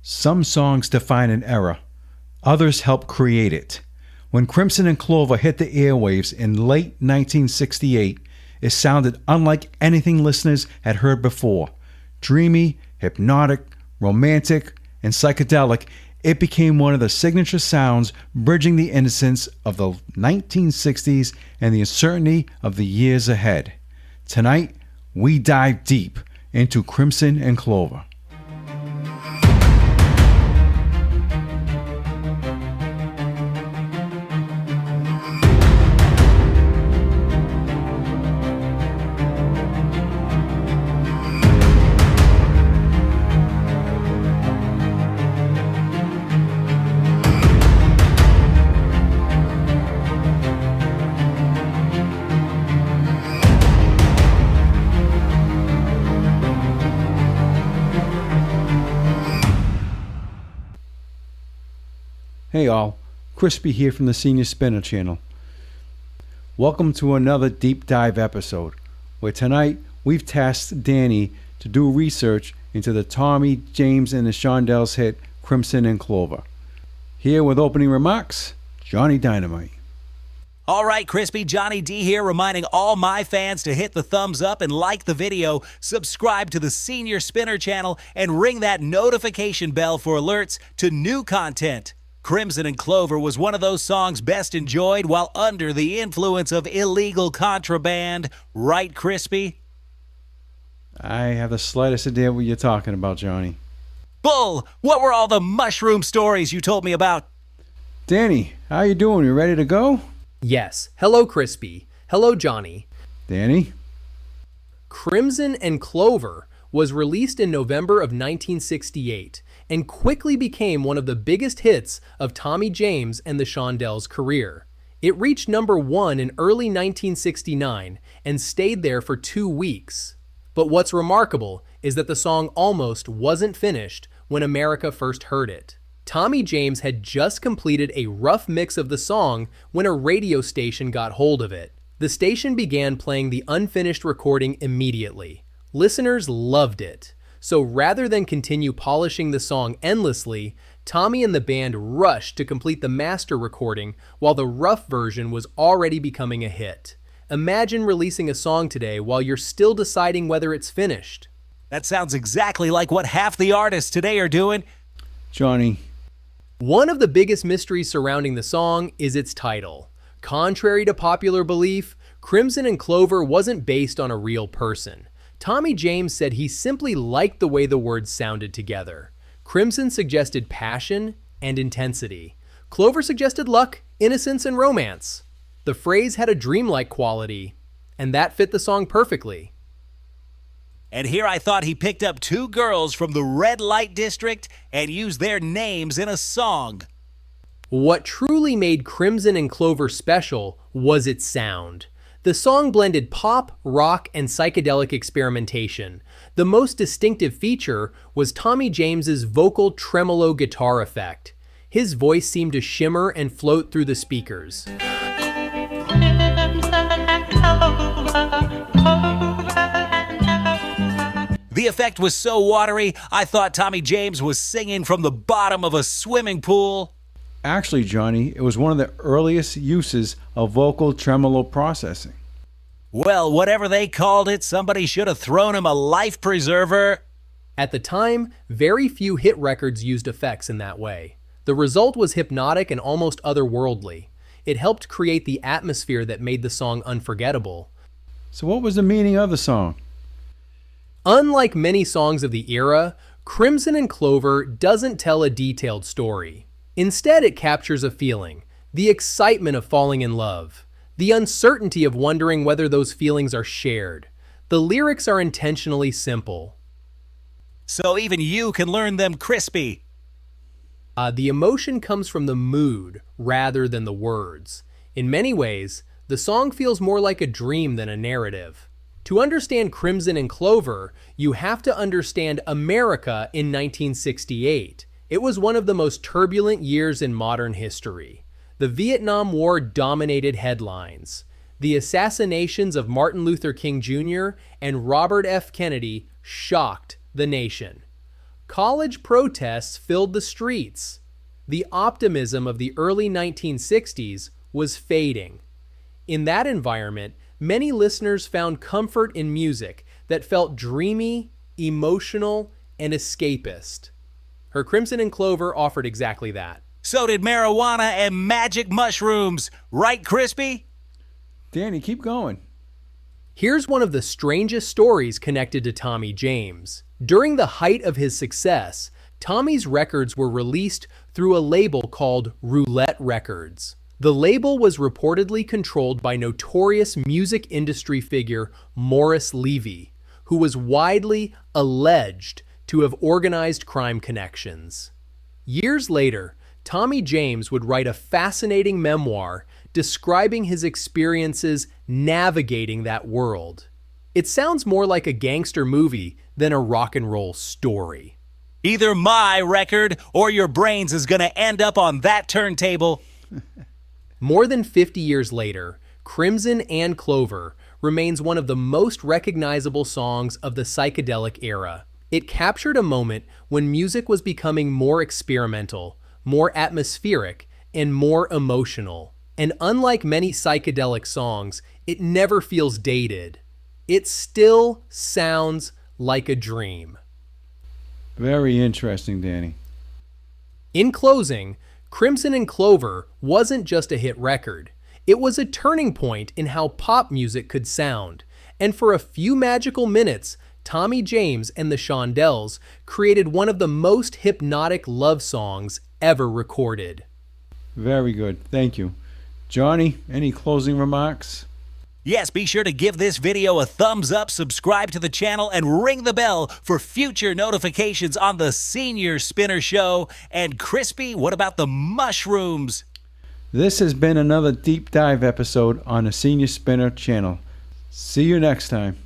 Some songs define an era. Others help create it. When Crimson and Clover hit the airwaves in late 1968, it sounded unlike anything listeners had heard before. Dreamy, hypnotic, romantic, and psychedelic, it became one of the signature sounds bridging the innocence of the 1960s and the uncertainty of the years ahead. Tonight, we dive deep into Crimson and Clover. Hey all, Crispy here from the Senior Spinner channel. Welcome to another deep dive episode, where tonight we've tasked Danny to do research into the Tommy James and the Shondells hit Crimson and Clover. Here with opening remarks, Johnny Dynamite. All right, Crispy, Johnny D here, reminding all my fans to hit the thumbs up and like the video, subscribe to the Senior Spinner channel, and ring that notification bell for alerts to new content. Crimson and Clover was one of those songs best enjoyed while under the influence of illegal contraband. Right, Crispy? I have the slightest idea what you're talking about, Johnny. Bull! What were all the mushroom stories you told me about? Danny, how you doing? You ready to go? Yes. Hello, Crispy. Hello, Johnny. Danny? Crimson and Clover was released in November of 1968 and quickly became one of the biggest hits of Tommy James and the Shondells' career. It reached number 1 in early 1969 and stayed there for 2 weeks. But what's remarkable is that the song almost wasn't finished when America first heard it. Tommy James had just completed a rough mix of the song when a radio station got hold of it. The station began playing the unfinished recording immediately. Listeners loved it. So rather than continue polishing the song endlessly, Tommy and the band rushed to complete the master recording while the rough version was already becoming a hit. Imagine releasing a song today while you're still deciding whether it's finished. That sounds exactly like what half the artists today are doing. Johnny. One of the biggest mysteries surrounding the song is its title. Contrary to popular belief, Crimson and Clover wasn't based on a real person. Tommy James said he simply liked the way the words sounded together. Crimson suggested passion and intensity. Clover suggested luck, innocence, and romance. The phrase had a dreamlike quality, and that fit the song perfectly. And here I thought he picked up 2 girls from the red light district and used their names in a song. What truly made Crimson and Clover special was its sound. The song blended pop, rock, and psychedelic experimentation. The most distinctive feature was Tommy James's vocal tremolo guitar effect. His voice seemed to shimmer and float through the speakers. The effect was so watery, I thought Tommy James was singing from the bottom of a swimming pool. Actually, Johnny, it was one of the earliest uses of vocal tremolo processing. Well, whatever they called it, somebody should have thrown him a life preserver. At the time, very few hit records used effects in that way. The result was hypnotic and almost otherworldly. It helped create the atmosphere that made the song unforgettable. So what was the meaning of the song? Unlike many songs of the era, Crimson and Clover doesn't tell a detailed story. Instead, it captures a feeling, the excitement of falling in love, the uncertainty of wondering whether those feelings are shared. The lyrics are intentionally simple. So even you can learn them, Crispy. The emotion comes from the mood rather than the words. In many ways, the song feels more like a dream than a narrative. To understand Crimson and Clover, you have to understand America in 1968. It was one of the most turbulent years in modern history. The Vietnam War dominated headlines. The assassinations of Martin Luther King Jr. and Robert F. Kennedy shocked the nation. College protests filled the streets. The optimism of the early 1960s was fading. In that environment, many listeners found comfort in music that felt dreamy, emotional, and escapist. Her Crimson and Clover offered exactly that. So did marijuana and magic mushrooms. Right, Crispy? Danny, keep going. Here's one of the strangest stories connected to Tommy James. During the height of his success, Tommy's records were released through a label called Roulette Records. The label was reportedly controlled by notorious music industry figure Morris Levy, who was widely alleged to have organized crime connections. Years later, Tommy James would write a fascinating memoir describing his experiences navigating that world. It sounds more like a gangster movie than a rock and roll story. Either my record or your brains is going to end up on that turntable. More than 50 years later, Crimson and Clover remains one of the most recognizable songs of the psychedelic era. It captured a moment when music was becoming more experimental, more atmospheric, and more emotional. And unlike many psychedelic songs, it never feels dated. It still sounds like a dream. Very interesting, Danny. In closing, Crimson and Clover wasn't just a hit record. It was a turning point in how pop music could sound. And for a few magical minutes, Tommy James and the Shondells created one of the most hypnotic love songs ever recorded. Very good. Thank you. Johnny, any closing remarks? Yes, be sure to give this video a thumbs up, subscribe to the channel, and ring the bell for future notifications on the Senior Spinner Show. And Crispy, what about the mushrooms? This has been another deep dive episode on the Senior Spinner channel. See you next time.